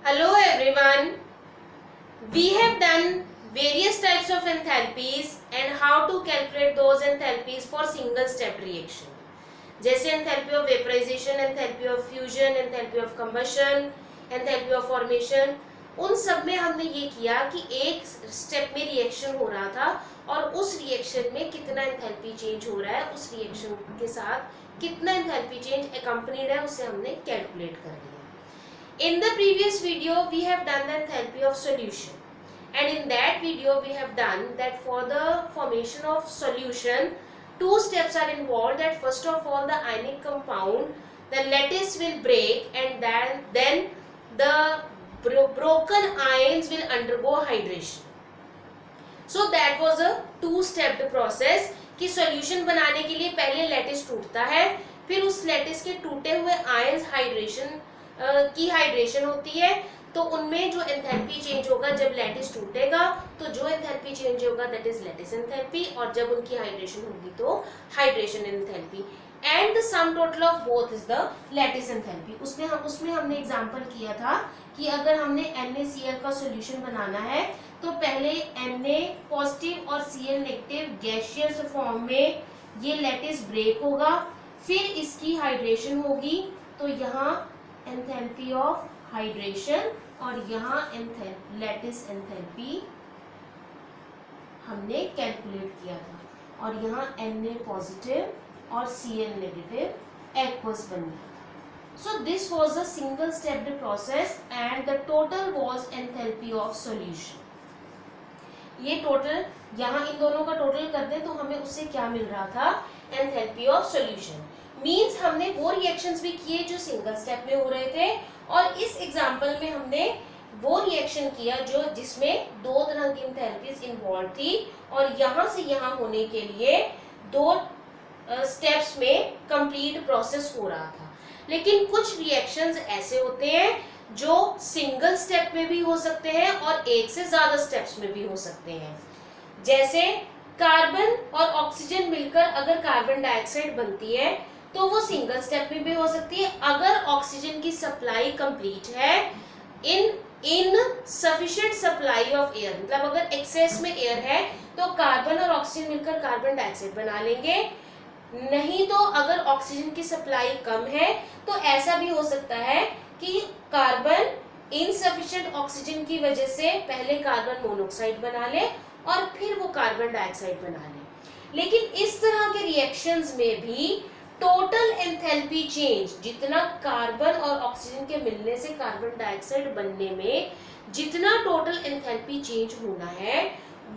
Hello everyone. We have done various types of enthalpies and how to calculate those enthalpies for single step reaction. जैसे enthalpy of vaporization, enthalpy of fusion, enthalpy of combustion, enthalpy of formation. उन सब में हमने ये किया कि एक step में रिएक्शन हो रहा था और उस रिएक्शन में कितना एंथैल्पी चेंज हो रहा है, उस रिएक्शन के साथ कितना एंथैल्पी चेंज एकम्पनीड है, उसे हमने कैलकुलेट कर लिया. In the previous video we have done the enthalpy of solution, and in that video we have done that for the formation of solution two steps are involved. That first of all the ionic compound, the lattice will break, and then the broken ions will undergo hydration. So that was a two-stepped process कि solution बनाने के लिए पहले lattice टूटता है, फिर उस lattice के टूटे हुए ions हाइड्रेशन की हाइड्रेशन होती है, तो उनमें जो एंथैल्पी चेंज होगा जब लैटिस टूटेगा, तो जो एंथैल्पी चेंज होगा दैट इज लैटिस एंथैल्पी, और जब उनकी हाइड्रेशन होगी तो hydration enthalpy. And the sum total of both is the lattice enthalpy. उसमें हमने एग्जांपल किया था कि अगर हमने NaCl का सॉल्यूशन बनाना है तो पहले Na पॉजिटिव और Cl नेगेटिव गैसियस फॉर्म में ये लैटिस ब्रेक होगा, फिर इसकी हाइड्रेशन होगी, तो यहाँ एंथैल्पी ऑफ हाइड्रेशन और यहाँ लैटिस एंथैल्पी हमने कैलकुलेट किया था, और यहाँ Na पॉजिटिव और Cl नेगेटिव एक्वस बन गया था. So this was a single stepped process and the total was enthalpy of solution. ये टोटल यहाँ इन दोनों का टोटल कर दें तो हमें उससे क्या मिल रहा था, एंथैल्पी ऑफ सॉल्यूशन. मीन्स हमने वो रिएक्शंस भी किए जो सिंगल स्टेप में हो रहे थे, और इस एग्जांपल में हमने वो रिएक्शन किया जो जिसमें दो तरह की एंथैल्पीज इन्वॉल्व थी, और यहाँ से यहाँ होने के लिए दो स्टेप्स में कंप्लीट प्रोसेस हो रहा था. लेकिन कुछ रिएक्शंस ऐसे होते हैं जो सिंगल स्टेप में भी हो सकते हैं और एक से ज्यादा स्टेप्स में भी हो सकते हैं. जैसे कार्बन और ऑक्सीजन मिलकर अगर कार्बन डाइऑक्साइड बनती है तो वो सिंगल स्टेप में भी हो सकती है अगर ऑक्सीजन की सप्लाई कंप्लीट है इन सफिशिएंट सप्लाई ऑफ एयर. मतलब अगर एक्सेस में एयर है तो कार्बन और ऑक्सीजन मिलकर कार्बन डाइऑक्साइड बना लेंगे. नहीं तो अगर ऑक्सीजन की सप्लाई कम है तो ऐसा भी हो सकता है कि कार्बन इनसफिशिएंट ऑक्सीजन की वजह से पहले कार्बन मोनोऑक्साइड बना ले और फिर वो कार्बन डाइऑक्साइड बना ले. लेकिन इस तरह के रिएक्शंस में भी टोटल एंथैल्पी चेंज, जितना कार्बन और ऑक्सीजन के मिलने से कार्बन डाइऑक्साइड बनने में जितना टोटल एंथैल्पी चेंज होना है,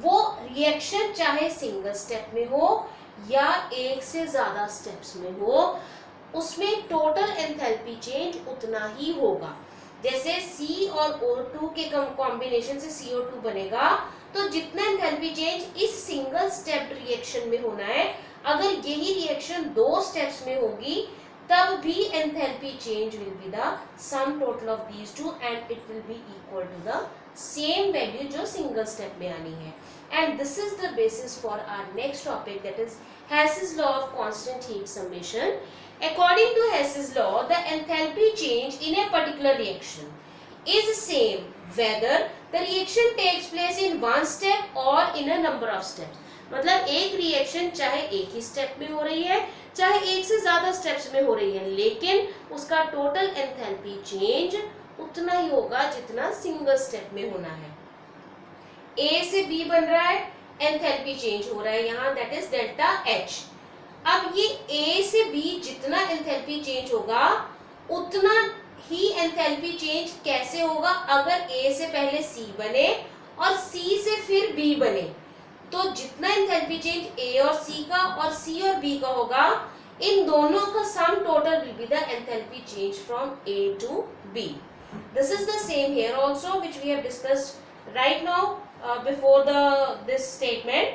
वो रिएक्शन चाहे सिंगल स्टेप में हो या एक से ज्यादा स्टेप्स में हो, उसमें टोटल एंथैल्पी चेंज उतना ही होगा. जैसे C और O2 के कॉम्बिनेशन से CO2 बनेगा, तो जितना एंथैल्पी चेंज इस सिंगल स्टेप रिएक्शन में होना है, अगर यही रिएक्शन दो स्टेप्स में होगी तब भी enthalpy change will be the sum total of these two and it will be equal to the same value जो सिंगल स्टेप में आनी है. And this is the basis for our next topic, that is Hess's law of constant heat summation. According to Hess's law, the enthalpy change in a particular reaction is same whether the reaction takes place in one step or in a number of steps. मतलब एक reaction चाहे एक ही step में हो रही है चाहे एक से ज्यादा स्टेप्स में हो रही है, लेकिन उसका टोटल एंथैल्पी चेंज उतना ही होगा जितना सिंगल स्टेप में होना है. A से B बन रहा है, एंथैल्पी चेंज हो रहा है यहाँ, दैट इज डेल्टा H. अब ये A से B जितना एंथैल्पी चेंज होगा उतना ही एंथैल्पी चेंज कैसे होगा अगर A से पहले C बने और C से फिर B बने, तो जितना एंथैल्पी चेंज A और C का और C और B का होगा, इन दोनों का sum total will be the enthalpy change from A to B. This is the same here also which we have discussed right now before this statement,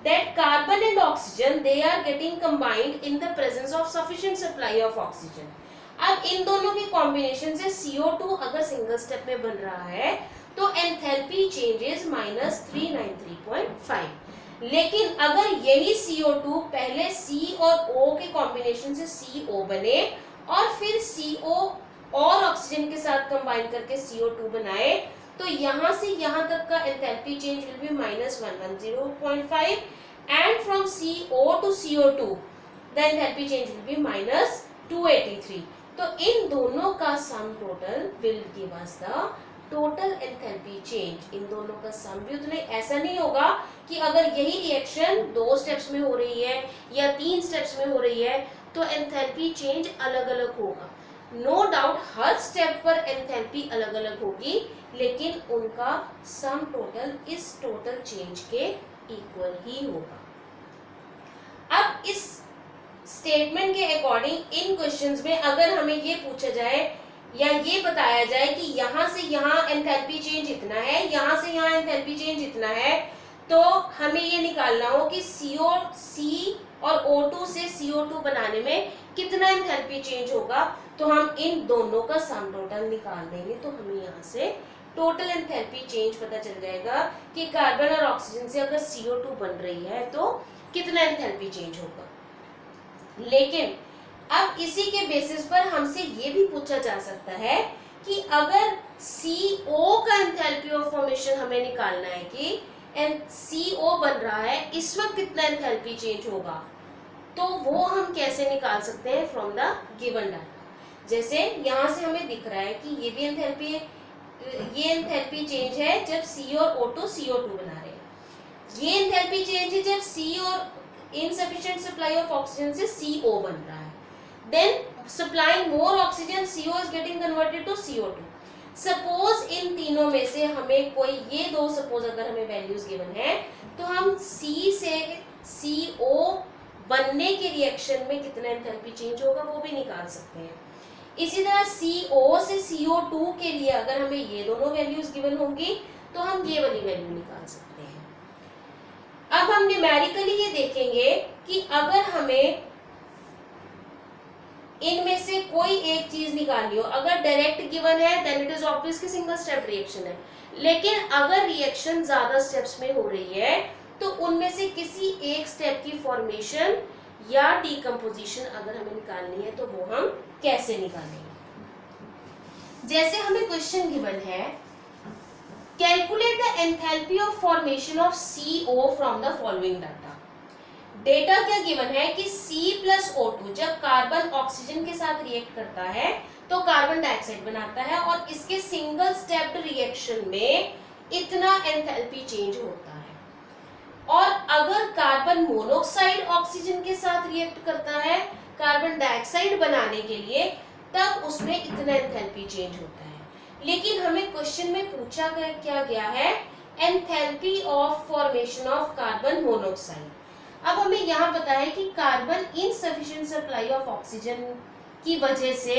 that carbon and oxygen they are getting combined in the presence of sufficient supply of oxygen. अब इन दोनों के combination से CO2 अगर single step में बन रहा है तो एंथैल्पी चेंजेस -393.5. लेकिन अगर यही CO2 पहले C और O के कॉम्बिनेशन से CO बने और फिर CO और ऑक्सीजन के साथ कंबाइन करके CO2 बनाए, तो यहाँ से यहाँ तक का enthalpy change will be -110.5 and from CO to CO2 the enthalpy change will be -283। तो इन दोनों का sum total will give us the total enthalpy change. इन दोनों का सम भी उतने, ऐसा नहीं होगा कि अगर यही रिएक्शन 2 स्टेप्स में हो रही है या 3 स्टेप्स में हो रही है तो एंथैल्पी चेंज अलग अलग होगा। नो डाउट हर स्टेप पर एंथैल्पी अलग अलग होगी, लेकिन उनका सम टोटल इस टोटल चेंज के इक्वल ही होगा। अब इस स्टेटमेंट के अकॉर्डिंग इन क्वेश्चंस में अगर हमें ये पूछा जाए या ये बताया जाए कि यहाँ से यहाँ एंथैल्पी चेंज इतना है, यहाँ से यहाँ एंथैल्पी चेंज इतना है, तो हमें ये निकालना हो कि C और O2 से CO2 बनाने में कितना एंथैल्पी चेंज होगा, तो हम इन दोनों का सम टोटल निकाल देंगे। तो हमें यहाँ से टोटल एंथैल्पी चेंज पता चल जाएगा कि कार्बन और ऑक्सीजन से अगर CO2 बन रही है तो कितना एंथैल्पी चेंज होगा। लेकिन अब इसी के बेसिस पर हमसे ये भी पूछा जा सकता है कि अगर CO का एंथैल्पी ऑफ फॉर्मेशन हमें निकालना है कि CO बन रहा है, इस वक्त कितना एंथैल्पी चेंज होगा, तो वो हम कैसे निकाल सकते हैं फ्रॉम द गिवन डाटा। जैसे यहाँ से हमें दिख रहा है कि ये भी एंथैल्पी है, ये एंथैल्पी चेंज है जब C और O2 CO2 बना रहे हैं। ये एंथैल्पी चेंज है जब C और इनसफिशिएंट सप्लाई ऑफ ऑक्सीजन से CO बन रहा है। Then supplying more oxygen, CO is getting converted to CO2. Suppose in तीनों में से हमें कोई, ये दो सपोज अगर हमें वैल्यूज गिवन है, तो हम C से CO बनने के रिएक्शन में कितना एंथैल्पी चेंज होगा वो भी निकाल सकते हैं। इसी तरह CO से CO2 के लिए अगर हमें ये दोनों वैल्यूज गिवन होंगी तो हम ये वाली वैल्यू निकाल सकते हैं। अब हम न्यूमेरिकली ये देखेंगे कि अगर हमें इनमें से कोई एक चीज निकालनी हो, अगर डायरेक्ट गिवन है देन इट इज ऑब्वियस कि सिंगल स्टेप रिएक्शन है, लेकिन अगर रिएक्शन ज्यादा स्टेप्स में हो रही है तो उनमें से किसी एक स्टेप की फॉर्मेशन या डीकंपोजिशन अगर हमें निकालनी है तो वो हम कैसे निकालेंगे। जैसे हमें क्वेश्चन गिवन है, calculate the enthalpy of formation of CO from the following data. Data क्या गिवन है कि C प्लस O2 जब कार्बन ऑक्सीजन के साथ रिएक्ट करता है तो कार्बन डाइऑक्साइड बनाता है और इसके सिंगल स्टेप्ड रिएक्शन में इतना एंथैल्पी चेंज होता है। और अगर कार्बन मोनोऑक्साइड ऑक्सीजन के साथ रिएक्ट करता है कार्बन डाइऑक्साइड बनाने के लिए, तब उसमें इतना एंथैल्पी चेंज होता है। लेकिन हमें क्वेश्चन में पूछा क्या गया है, enthalpy of formation of carbon monoxide. अब हमें यहाँ पता है कि carbon insufficient supply of oxygen की वजह से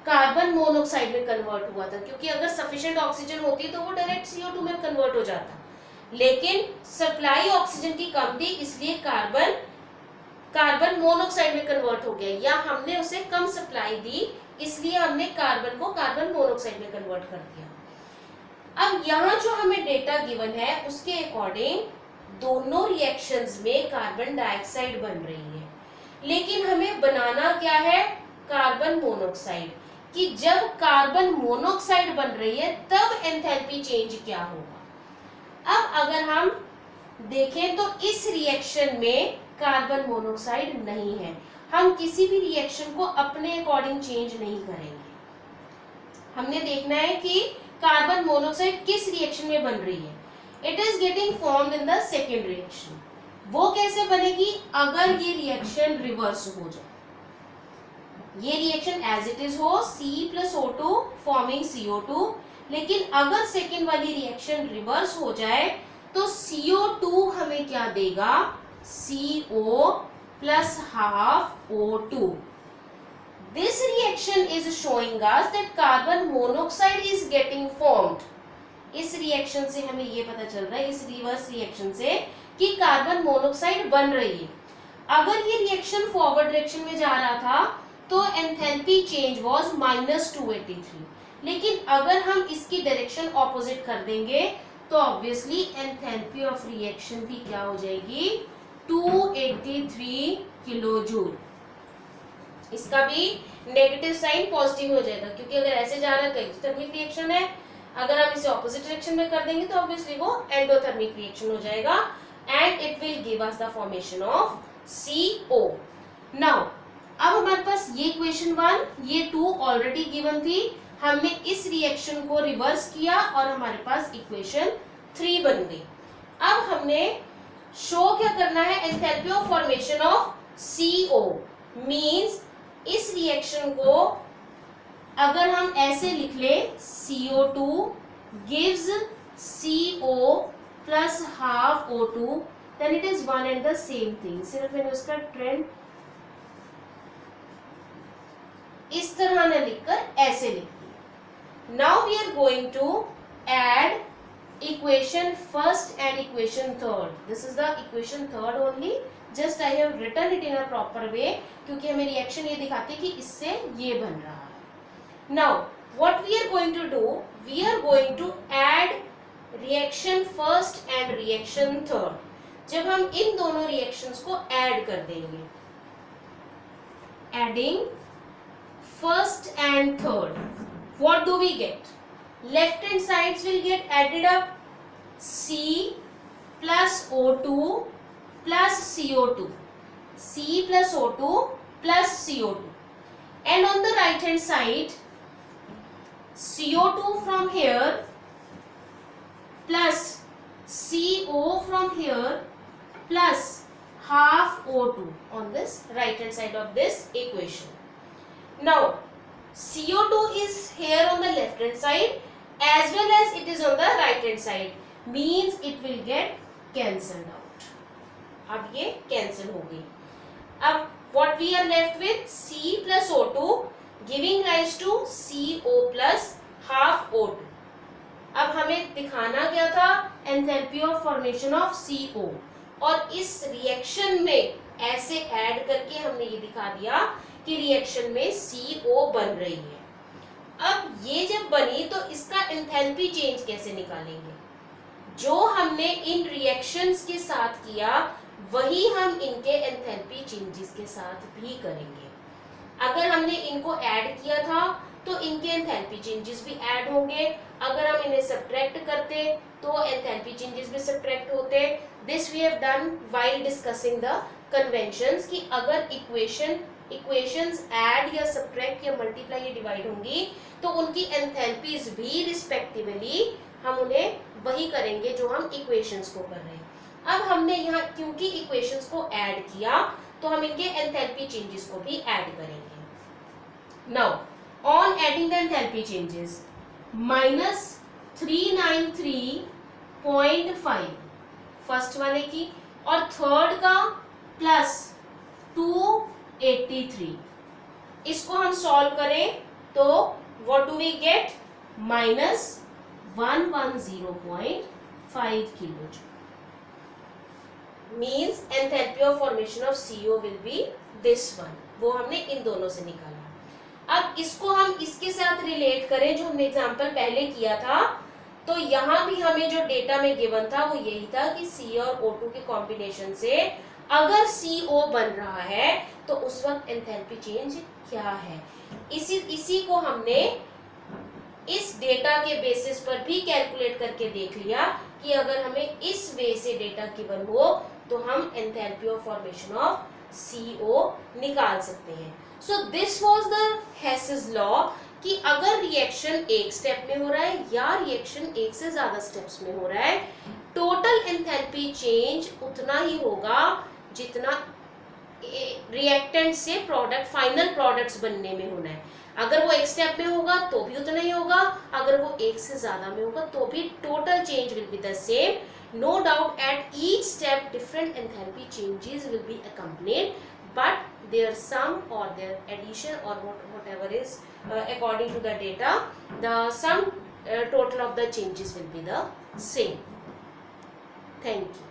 कार्बन मोनोऑक्साइड में कन्वर्ट हुआ था, क्योंकि अगर सफिशिएंट ऑक्सीजन होती तो वो डायरेक्ट CO2 में कन्वर्ट हो जाता, लेकिन सप्लाई ऑक्सीजन की कम थी इसलिए कार्बन मोनोऑक्साइड में कन्वर्ट हो गया, या हमने उसे कम सप्लाई दी इसलिए हमने कार्बन को कार्बन मोनोऑक्साइड में कन्वर्ट कर दिया। अब यहाँ जो हमें डेटा गिवन है उसके अकॉर्डिंग दोनों रिएक्शंस में कार्बन डाइऑक्साइड बन रही है, लेकिन हमें बनाना क्या है, कार्बन मोनोऑक्साइड। कि जब कार्बन मोनोऑक्साइड बन रही है तब एंथैल्पी चेंज क्या होगा। अब अगर हम देखें तो इस रिएक्शन में कार्बन मोनोऑक्साइड नहीं है, हम किसी भी रिएक्शन को अपने अकॉर्डिंग चेंज नहीं करेंगे। हमने देखना है कि कार्बन मोनोऑक्साइड किस रिएक्शन में बन रही है। It is getting formed in the second reaction. वो कैसे बनेगी, अगर ये रिएक्शन रिवर्स हो जाए, ये रिएक्शन एज इट इज हो C plus O2 forming CO2, लेकिन अगर सेकेंड वाली रिएक्शन रिवर्स हो जाए तो CO2 हमें क्या देगा, CO plus half O2। This reaction is showing us that carbon monoxide is getting formed. इस रिएक्शन से हमें ये पता चल रहा है, इस रिवर्स रिएक्शन से, कि कार्बन मोनोऑक्साइड बन रही है। अगर ये रिएक्शन फॉरवर्ड डायरेक्शन में जा रहा था तो एंथैल्पी चेंज वाज -283, लेकिन अगर हम इसकी डायरेक्शन ऑपोजिट कर देंगे तो ऑब्वियसली एंथैल्पी ऑफ रिएक्शन भी क्या हो जाएगी, 283 किलो जूल। इसका भी नेगेटिव साइन पॉजिटिव हो जाएगा, क्योंकि अगर ऐसे जा रहा है तो एक्सोथर्मिक रिएक्शन है, अगर हम इसे ऑपोजिट डायरेक्शन में कर देंगे तो ऑब्वियसली वो एंडोथर्मिक रिएक्शन हो जाएगा and it will give us the formation of CO। Now अब हमारे पास ये इक्वेशन 1, ये 2 ऑलरेडी गिवन थी, हमने इस रिएक्शन को रिवर्स किया और हमारे पास इक्वेशन 3 बन गई। अब हमने शो क्या करना है, enthalpy of formation of CO means इस रिएक्शन को अगर हम ऐसे लिख ले CO2 gives CO plus half O2 then it is one and the same thing। सिर्फ मैंने उसका ट्रेंड इस तरह न लिखकर ऐसे लिख दी। Now we are going to add equation first and equation third। this is the equation third only, just I have written it in a proper way क्योंकि हमें रिएक्शन ये दिखाती है कि इससे ये बन रहा है। now what we are going to do, we are going to add reaction first and reaction third। जब हम इन दोनों रिएक्शंस को ऐड कर देंगे, adding first and third, what do we get? Left hand sides will get added up, C plus O2 plus CO2, C plus O2 plus CO2, and on the right hand side CO2 from here plus CO from here plus half O2 on this right hand side of this equation। now CO2 is here on the left hand side as well as it is on the right hand side, means it will get cancelled out। अब ये cancel हो गई। अब what we are left with, C plus O2 giving rise to CO plus half O2। अब हमें दिखाना क्या था, enthalpy of formation of CO, और इस रिएक्शन में ऐसे ऐड करके हमने ये दिखा दिया कि रिएक्शन में CO बन रही है। अब ये जब बनी तो इसका एंथैल्पी चेंज कैसे निकालेंगे, जो हमने इन रिएक्शंस के साथ किया वही हम इनके एंथैल्पी चेंजेस के साथ भी करेंगे। अगर हमने इनको ऐड किया था तो इनके एंथैल्पी चेंजेस भी ऐड होंगे, अगर हम इन्हें सब्ट्रैक्ट करते तो एंथैल्पी चेंजेस भी सब्ट्रैक्ट होते। This we have done while discussing the conventions कि अगर इक्वेशंस ऐड या सब्ट्रैक्ट या मल्टीप्लाई या डिवाइड होंगी तो उनकी एंथैल्पीज भी रिस्पेक्टिवली हम उन्हें वही करेंगे जो हम इक्वेशंस को कर रहे हैं। अब हमने यहाँ क्योंकि इक्वेशंस को ऐड किया तो हम इनके एंथैल्पी चेंजेस को भी ऐड करेंगे। Now on adding the enthalpy changes, -393.5 first वाले की और थर्ड का +283, इसको हम सॉल्व करें तो what do we get, -110.5 kilo joule, means enthalpy of formation of CO will be this one. वो हमने इन दोनों से निकाला। अब इसको हम इसके साथ रिलेट करें जो हमने एग्जांपल पहले किया था, तो यहाँ भी हमें जो डेटा में गिवन था वो यही था कि C और O2 के कॉम्बिनेशन से अगर CO बन रहा है तो उस वक्त एंथैल्पी चेंज क्या है। इसी को हमने इस डेटा के बेसिस पर भी कैलकुलेट करके देख लिया कि अगर हमें इस वे से डेटा गिवन हो तो हम enthalpy of formation of CO निकाल सकते हैं। So this was the Hess's law कि अगर रिएक्शन एक स्टेप में हो रहा है या रिएक्शन एक से ज्यादा स्टेप्स में हो रहा है, टोटल एंथैल्पी चेंज उतना ही होगा जितना रिएक्टेंट से प्रोडक्ट फाइनल प्रोडक्ट्स बनने में होना है। अगर वो एक स्टेप में होगा तो भी उतना ही होगा, अगर वो एक से ज्यादा में होगा तो भी total change will be the same. No doubt at each step different enthalpy changes will be accompanied, but their sum or their addition or whatever is according to the data, the sum total of the changes will be the same. Thank you.